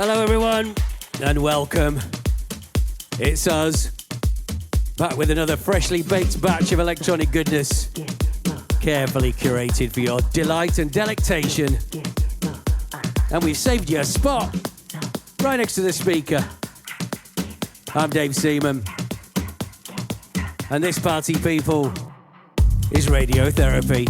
Hello everyone, and welcome. It's us, back with another freshly baked batch of electronic goodness, carefully curated for your delight and delectation. And we've saved you a spot, right next to the speaker. I'm Dave Seaman, and this party, people, is radiotherapy.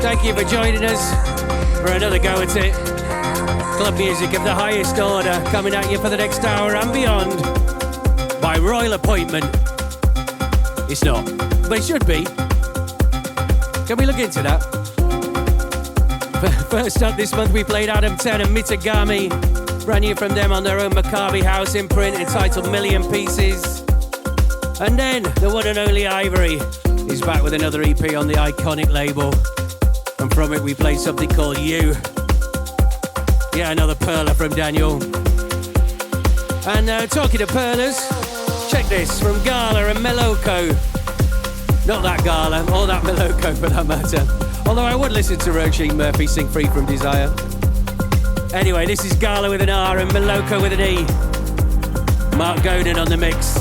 Thank you for joining us for another go at it. Club music of the highest order coming at you for the next hour and beyond by royal appointment. It's not, but it should be. Can we look into that? First up this month we played Adam 10 and Mita Gami, brand new from them on their own Maccabi House imprint entitled Million Pieces. And then the one and only Ivory is back with another EP on the iconic label. And from it we played something called You. Yeah, another perler from Daniel. And talking of perlers, check this from Garla and Meloko. Not that Garla, or that Meloko for that matter. Although I would listen to Roisin Murphy sing Free From Desire. Anyway, this is Garla with an R and Meloko with an E. Marc Gonen on the mix.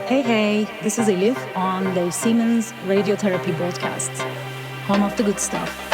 Hey, hey, this is Elif on the Seaman's Radiotherapy broadcast. Home of the good stuff.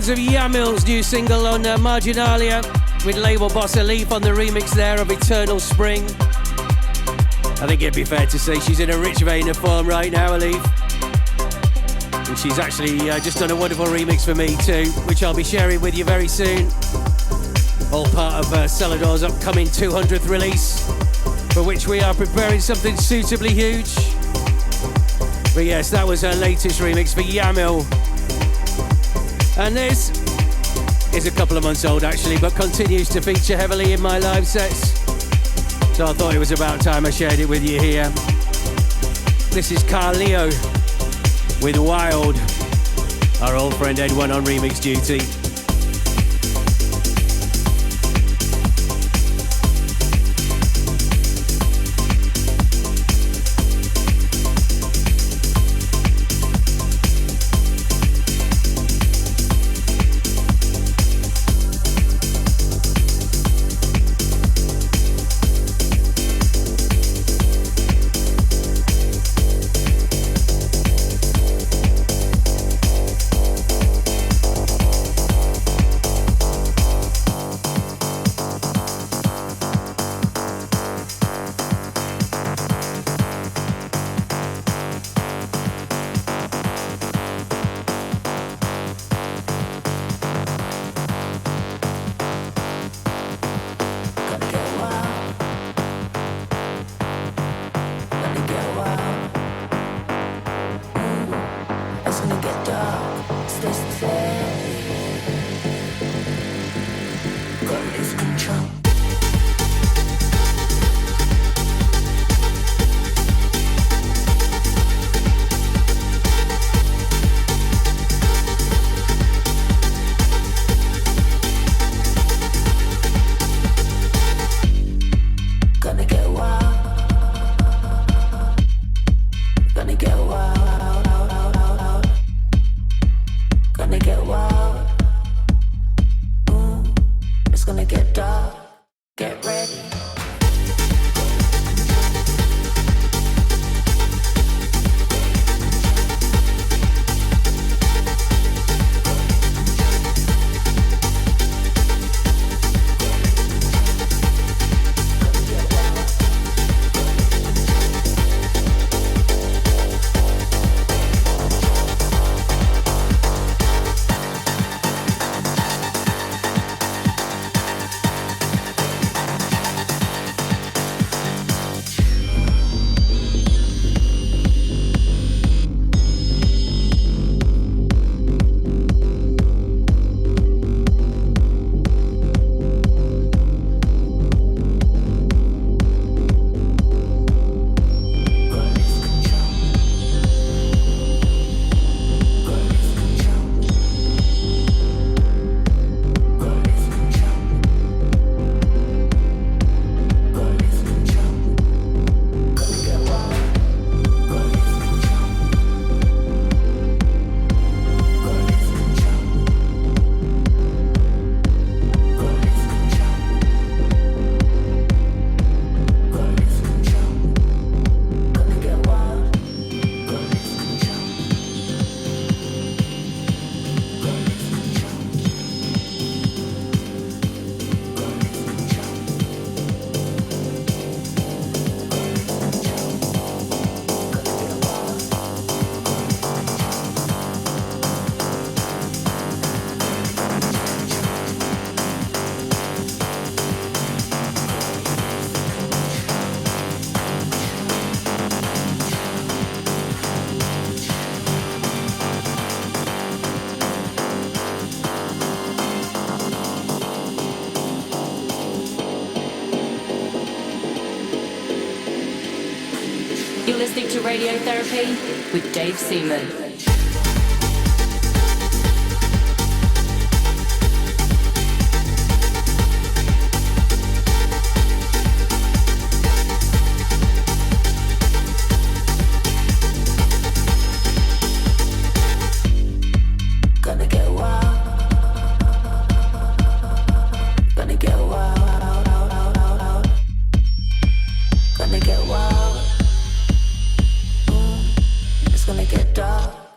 Of Yamil's new single on Marginalia with label boss Elif on the remix there of Eternal Spring. I think it'd be fair to say she's in a rich vein of form right now, Elif. And she's actually just done a wonderful remix for me too, which I'll be sharing with you very soon. All part of Selador's upcoming 200th release, for which we are preparing something suitably huge. But yes, that was her latest remix for Yamil. And this is a couple of months old actually, but continues to feature heavily in my live sets. So I thought it was about time I shared it with you here. This is Carleo with Wild, our old friend EdOne on remix duty. listening to Radiotherapy with Dave Seaman. Gonna get wild. Gonna get wild. Gonna get wild. It's gonna get dark.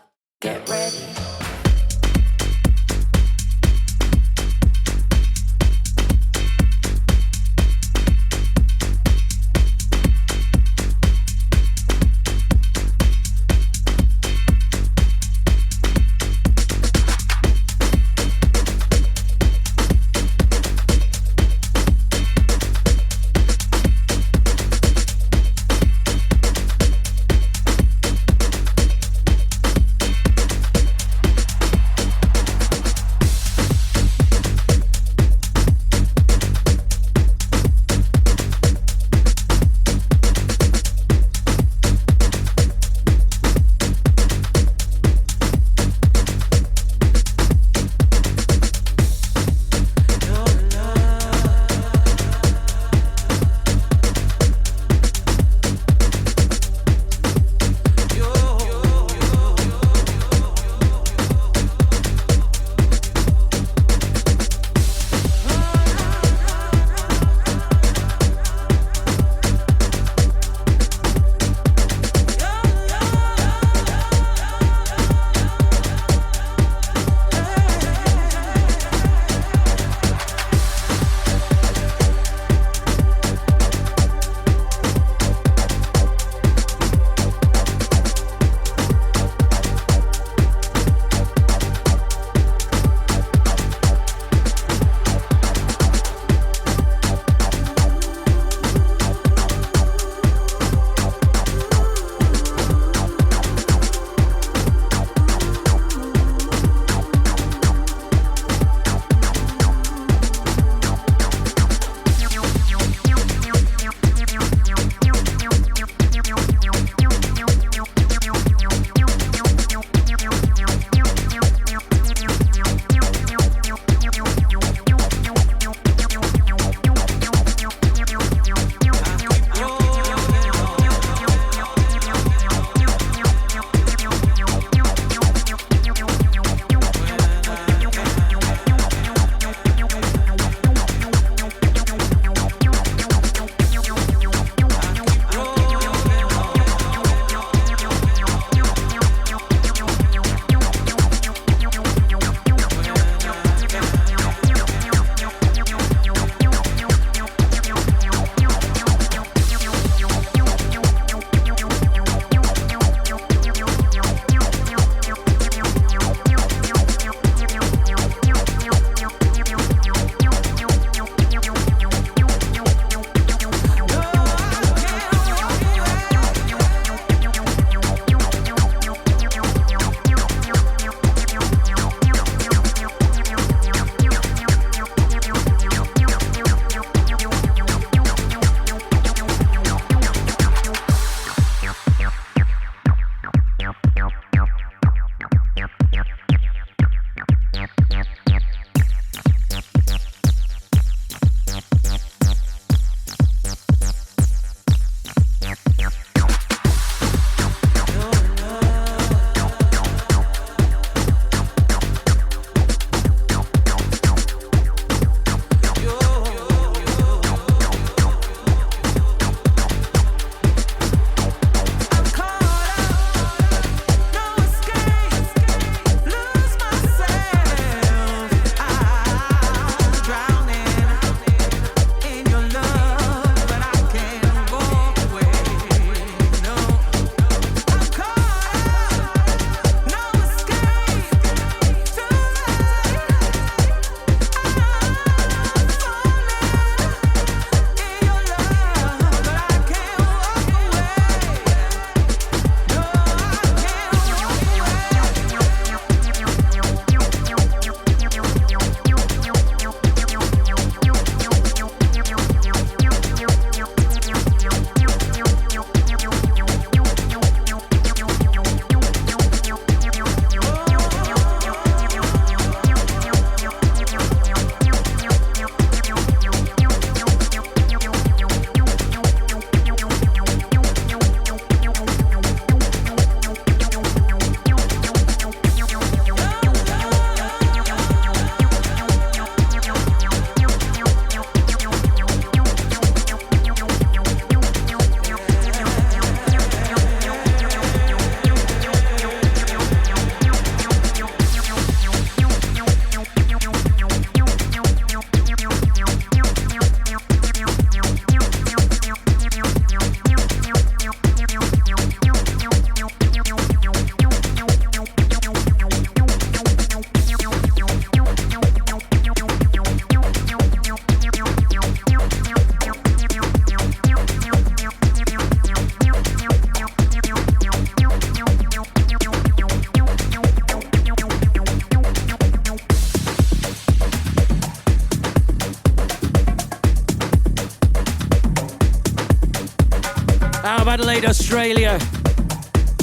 of Adelaide, Australia.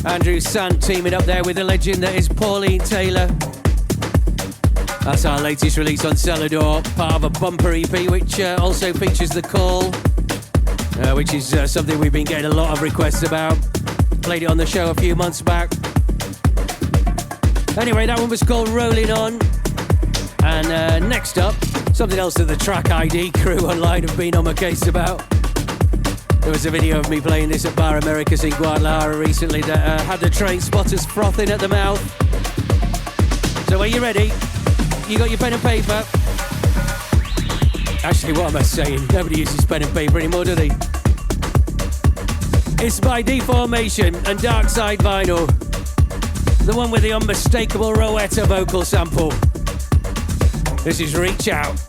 Andrew Sant teaming up there with the legend that is Pauline Taylor. That's our latest release on Selador, part of a bumper EP which also features The Call, which is something we've been getting a lot of requests about. Played it on the show a few months back. Anyway, that one was called Rollin On. And next up, something else that the Track ID crew online have been on my case about. There was a video of me playing this at Bar Americas in Guadalajara recently that had the train spotters frothing at the mouth. So are you ready? You got your pen and paper? Actually, what am I saying? Nobody uses pen and paper anymore, do they? It's by Deformation and Darksidevinyl. The one with the unmistakable Rowetta vocal sample. This is Reach Out.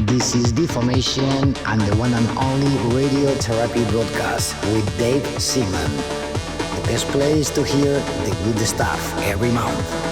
This is Deformation and the one and only radio therapy broadcast with Dave Seaman. The best place to hear the good stuff every month.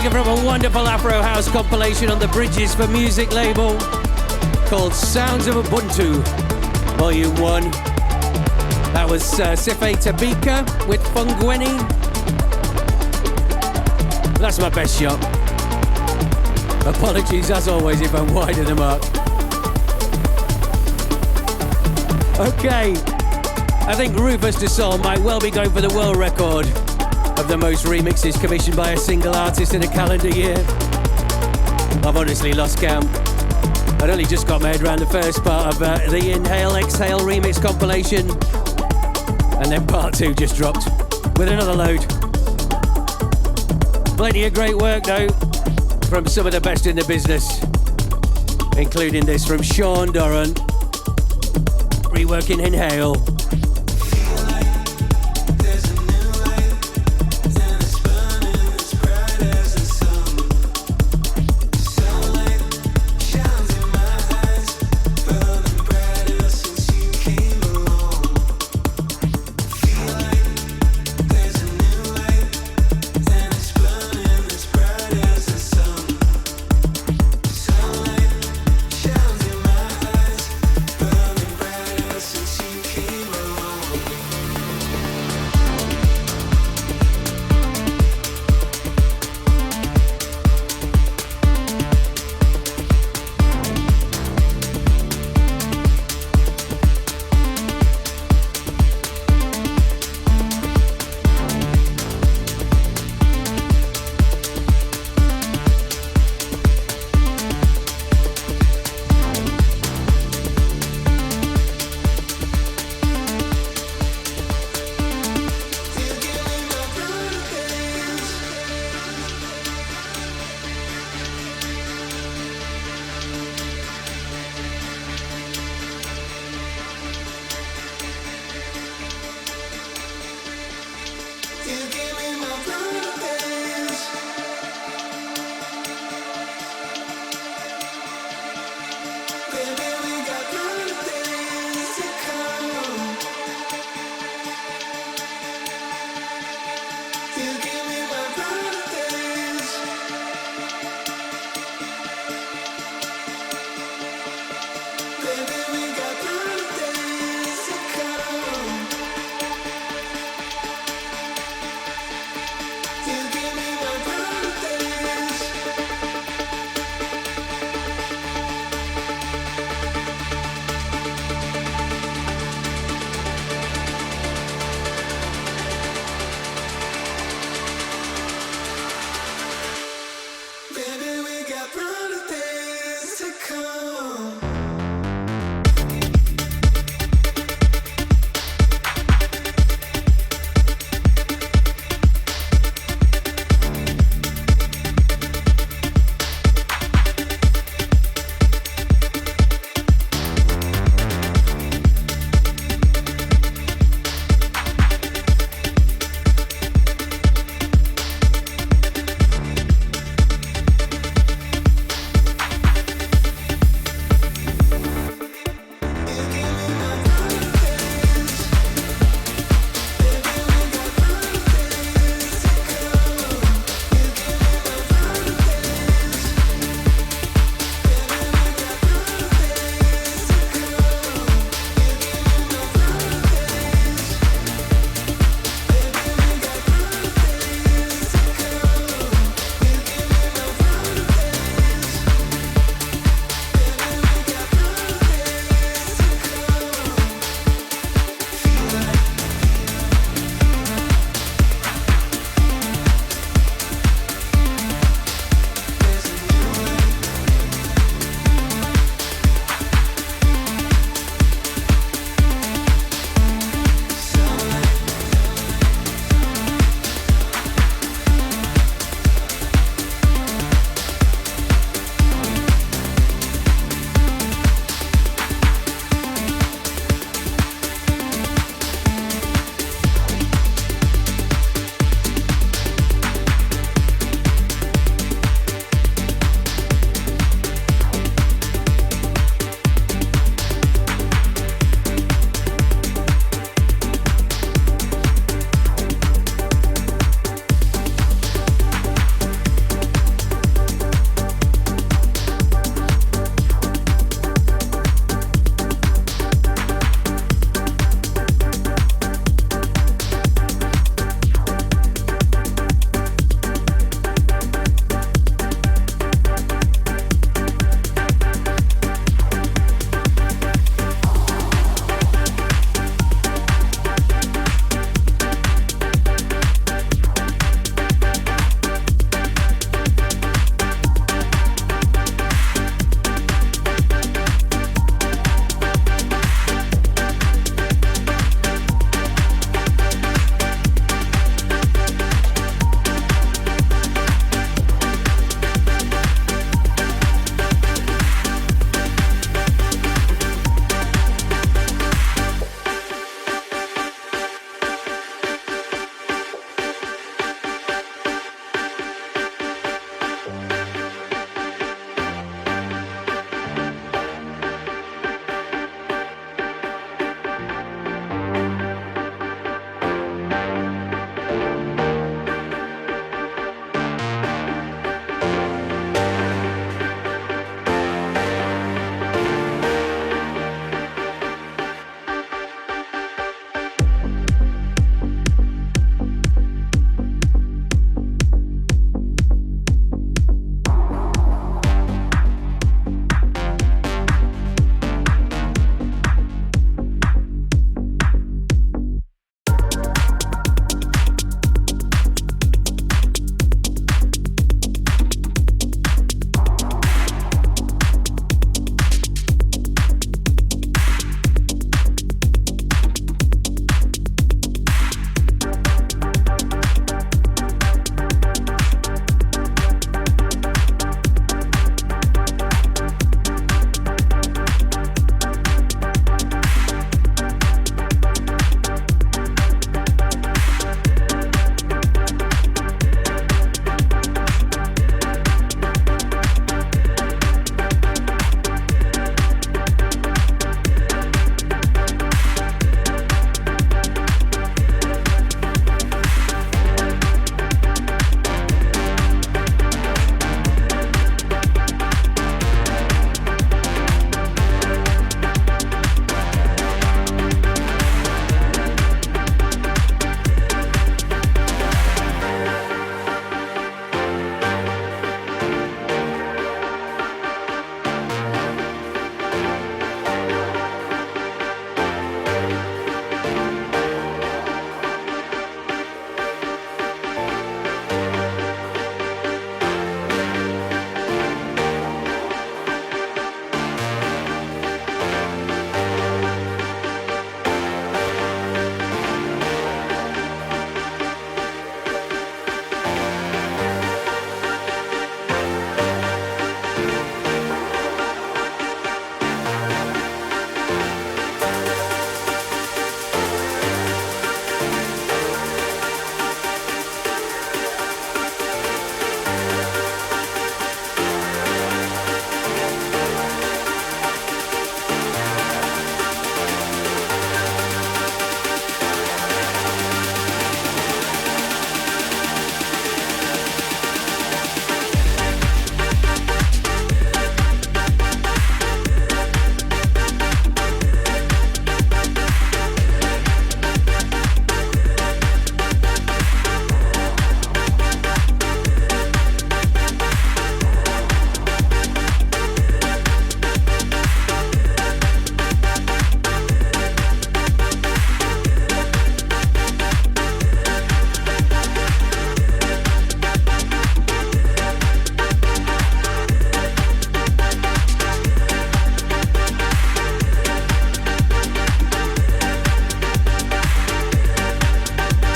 taken from a wonderful Afro House compilation on the Bridges for Music label called Sounds of Ubuntu, Volume 1. That was Siphe Tebeka with Fungweni. That's my best shot. Apologies as always if I'm wide of the mark. Okay, I think Rufus de Sol might well be going for the world record of the most remixes commissioned by a single artist in a calendar year. I've honestly lost count. I'd only just got my head around the first part of the Inhale Exhale remix compilation, and then part 2 just dropped with another load. Plenty of great work though from some of the best in the business, including this from Sean Doron, reworking Inhale. Came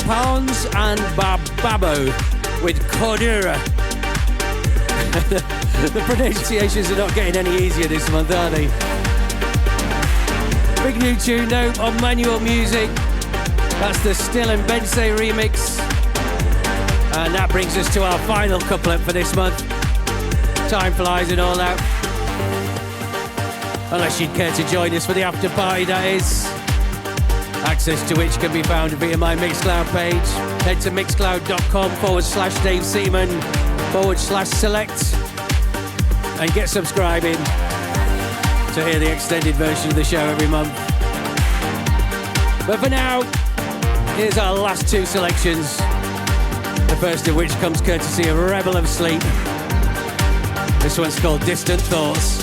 Paons and Barbabo with Chordura. The pronunciations are not getting any easier this month, are they? Big new tune though on Manual Music. That's the Stil and Bense remix. And that brings us to our final couplet for this month. Time flies and all that. Unless you'd care to join us for the after party, that is. Access to which can be found via my Mixcloud page. Head to mixcloud.com/Dave Seaman /select and get subscribing to hear the extended version of the show every month. But for now, here's our last two selections. The first of which comes courtesy of Rebel of Sleep. This one's called Distant Thoughts.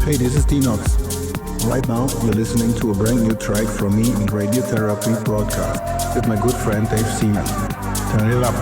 Hey, this is D-Nox. Right now, you're listening to a brand new track from me in Radiotherapy broadcast with my good friend Dave Seaman. Turn it up.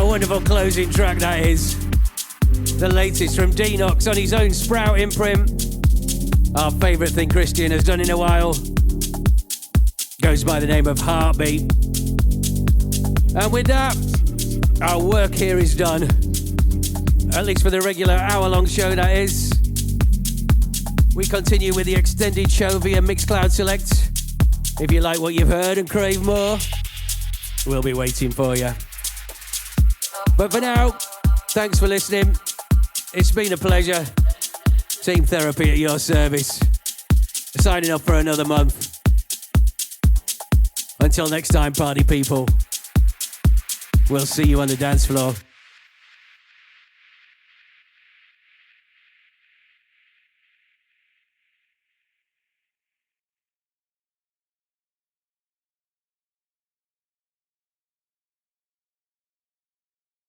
Wonderful closing track that is. The latest from D-Nox on his own Sprout imprint. Our favourite thing Christian has done in a while. Goes by the name of Heartbeat. And with that, our work here is done. At least for the regular hour-long show, that is. We continue with the extended show via Mixcloud Select. If you like what you've heard and crave more, we'll be waiting for you. But for now, thanks for listening. It's been a pleasure. Team Therapy at your service. Signing off for another month. Until next time, party people. We'll see you on the dance floor.